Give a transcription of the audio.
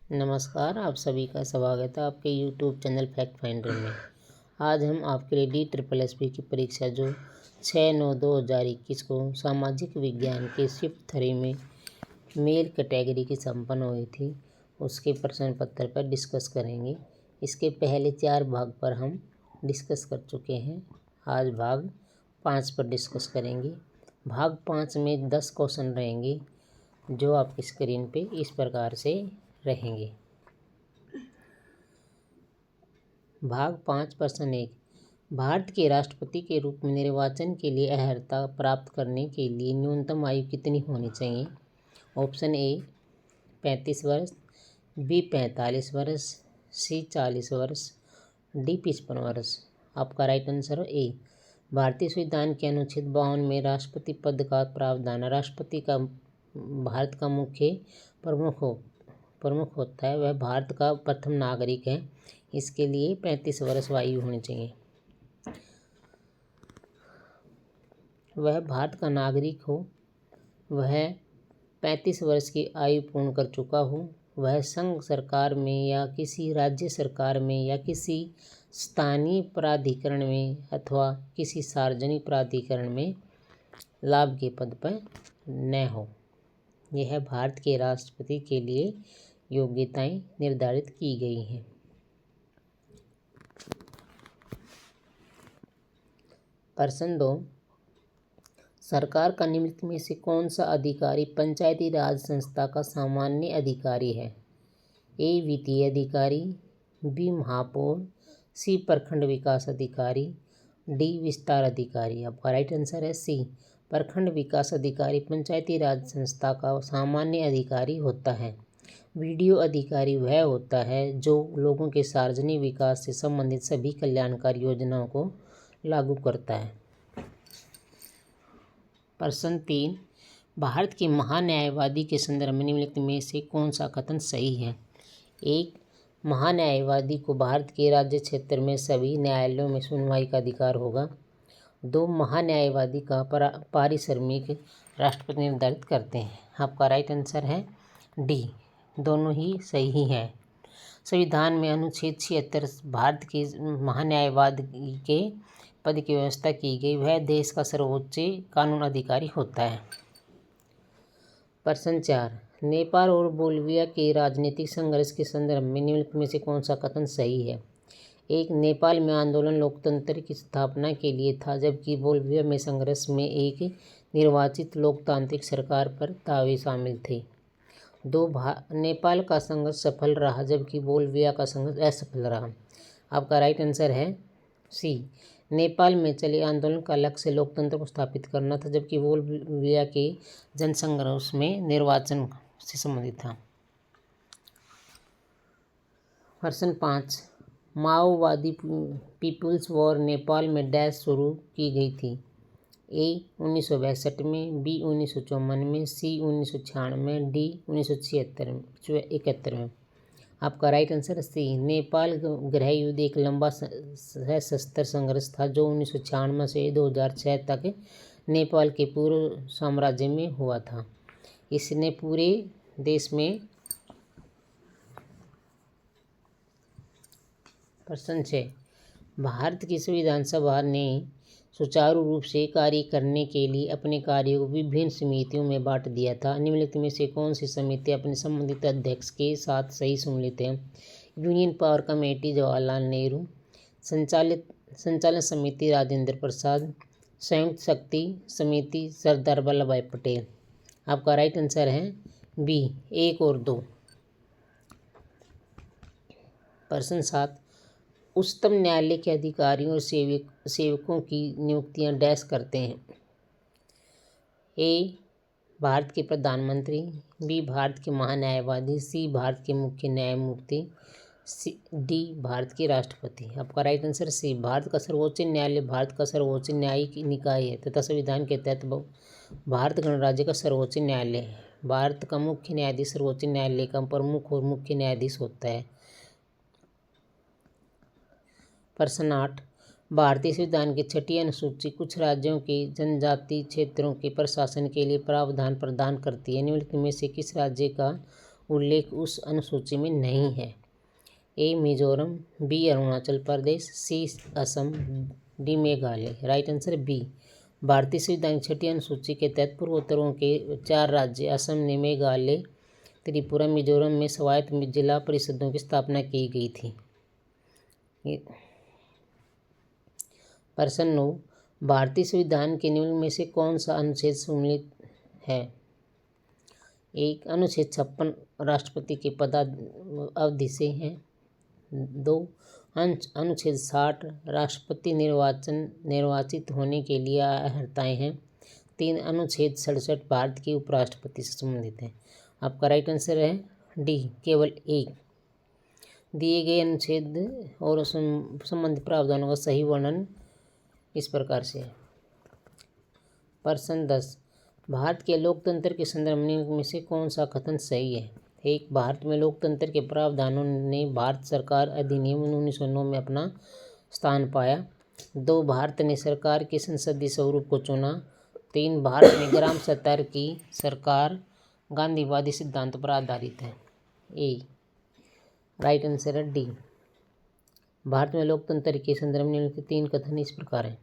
नमस्कार, आप सभी का स्वागत है आपके YouTube चैनल फैक्ट फाइंडर में। आज हम आपके लिए DSSS की परीक्षा जो 6/9/2021 को सामाजिक विज्ञान के शिफ्ट 3 में मेल कैटेगरी की संपन्न हुई थी, उसके प्रश्न पत्र पर डिस्कस करेंगे। इसके पहले 4 भाग पर हम डिस्कस कर चुके हैं। आज भाग 5 पर डिस्कस करेंगे। भाग 5 में 10 क्वेश्चन रहेंगे जो आपकी स्क्रीन पे इस प्रकार से रहेंगे। भाग 5 प्रश्न 1, भारत के राष्ट्रपति के रूप में निर्वाचन के लिए अर्हता प्राप्त करने के लिए न्यूनतम आयु कितनी होनी चाहिए? ऑप्शन ए 35 वर्ष, बी 45 वर्ष, सी 40 वर्ष, डी 55 वर्ष। आपका राइट आंसर ए। भारतीय संविधान के अनुच्छेद 52 में राष्ट्रपति पद का प्रावधान राष्ट्रपति का भारत का मुख्य प्रमुख होता है, वह भारत का प्रथम नागरिक है। इसके लिए 35 वर्ष आयु होनी चाहिए। वह भारत का नागरिक हो, वह 35 वर्ष की आयु पूर्ण कर चुका हो, वह संघ सरकार में या किसी राज्य सरकार में या किसी स्थानीय प्राधिकरण में अथवा किसी सार्वजनिक प्राधिकरण में लाभ के पद पर न हो। यह भारत के राष्ट्रपति के लिए योग्यताएं निर्धारित की गई हैं। प्रश्न 2, सरकार का निम्नलिखित में से कौन सा अधिकारी पंचायती राज संस्था का सामान्य अधिकारी है? ए वित्तीय अधिकारी, बी महापौर, सी प्रखंड विकास अधिकारी, डी विस्तार अधिकारी। आपका राइट आंसर है सी। प्रखंड विकास अधिकारी पंचायती राज संस्था का सामान्य अधिकारी होता है। वीडियो अधिकारी वह होता है जो लोगों के सार्वजनिक विकास से संबंधित सभी कल्याणकारी योजनाओं को लागू करता है। प्रश्न 3, भारत के महान्यायवादी के संदर्भ में निम्नलिखित में से कौन सा कथन सही है? एक, महान्यायवादी को भारत के राज्य क्षेत्र में सभी न्यायालयों में सुनवाई का अधिकार होगा। 2, महान्यायवादी का पारिश्रमिक राष्ट्रपति निर्धारित करते हैं। आपका राइट आंसर है डी, दोनों ही सही हैं। संविधान में अनुच्छेद 76 भारत के महान्यायवादी के पद की व्यवस्था की गई, वह देश का सर्वोच्च कानून अधिकारी होता है। प्रश्न 4, नेपाल और बोल्विया के राजनीतिक संघर्ष के संदर्भ में निम्नलिखित में से कौन सा कथन सही है? एक, नेपाल में आंदोलन लोकतंत्र की स्थापना के लिए था, जबकि बोल्विया में संघर्ष में एक निर्वाचित लोकतांत्रिक सरकार पर दावे शामिल थे। 2, नेपाल का संघर्ष सफल रहा, जबकि बोल्विया का संघर्ष असफल रहा। आपका राइट आंसर है सी। नेपाल में चले आंदोलन का लक्ष्य लोकतंत्र को स्थापित करना था, जबकि बोल्विया के जनसंघर्ष में निर्वाचन से संबंधित था। प्रश्न 5, माओवादी पीपुल्स वॉर नेपाल में डैश शुरू की गई थी? ए 1962 में, बी 1954 में, सी 1996 में, डी 1971 में। आपका राइट आंसर सी। नेपाल गृह युद्ध एक लंबा सशस्त्र संघर्ष था जो 1996 से 2006 तक नेपाल के पूर्व साम्राज्य में हुआ था। इसने पूरे देश में। प्रश्न 6, भारत की संविधान सभा ने सुचारू रूप से कार्य करने के लिए अपने कार्यों को विभिन्न समितियों में बांट दिया था। निम्नलिखित में से कौन सी समिति अपने संबंधित अध्यक्ष के साथ सही सम्मिलित है? Union power committee Jawaharlal Nehru, संचालन समिति राजेंद्र प्रसाद, संयुक्त शक्ति समिति सरदार वल्लभ भाई पटेल। आपका राइट आंसर है बी 1 और 2। प्रश्न 7, उच्चतम न्यायालय के अधिकारियों और सेवकों की नियुक्तियां डैश करते हैं? ए भारत के प्रधानमंत्री, बी भारत के महान्यायवादी, सी भारत के मुख्य न्यायमूर्ति, डी भारत के राष्ट्रपति। आपका राइट आंसर सी। भारत का सर्वोच्च न्यायालय भारत का सर्वोच्च न्यायिक निकाय है तथा संविधान के तहत भारत गणराज्य का सर्वोच्च न्यायालय है। भारत का मुख्य न्यायाधीश सर्वोच्च न्यायालय का प्रमुख और मुख्य न्यायाधीश होता है। प्रश्न 8, भारतीय संविधान की 6ठी अनुसूची कुछ राज्यों के जनजातीय क्षेत्रों के प्रशासन के लिए प्रावधान प्रदान करती है। निम्नलिखित में से किस राज्य का उल्लेख उस अनुसूची में नहीं है? A Mizoram, B Arunachal Pradesh, C Assam, D Meghalaya. Right answer B. भारतीय संविधान की 6ठी अनुसूची के तहत पूर्वोत्तरों के 4 राज्य असम ने मेघालय, त्रिपुरा, मिजोरम में स्वायत्त जिला परिषदों की स्थापना की गई थी। प्रश्न 9, भारतीय संविधान के निम्न में से कौन सा अनुच्छेद सम्मिलित है? 1, अनुच्छेद 56 राष्ट्रपति के पदावधि से है। 2, अनुच्छेद 60 राष्ट्रपति निर्वाचित होने के लिए अर्हताएं हैं। 3, अनुच्छेद 67 भारत के उपराष्ट्रपति से संबंधित है। आपका राइट आंसर है डी, केवल एक। दिए गए अनुच्छेद और संबंधित प्रावधानों का सही वर्णन इस प्रकार से है। प्रश्न 10, भारत के लोकतंत्र के संदर्भ में से कौन सा कथन सही है? 1, भारत में लोकतंत्र के प्रावधानों ने भारत सरकार अधिनियम 1909 में अपना स्थान पाया। 2, भारत ने सरकार के संसदीय स्वरूप को चुना। 3, भारत में ग्राम स्तर की सरकार गांधीवादी सिद्धांत पर आधारित है। ए, राइट आंसर है डी। भारत में लोकतंत्र के संदर्भ में निम्नलिखित 3 कथन इस प्रकार हैं।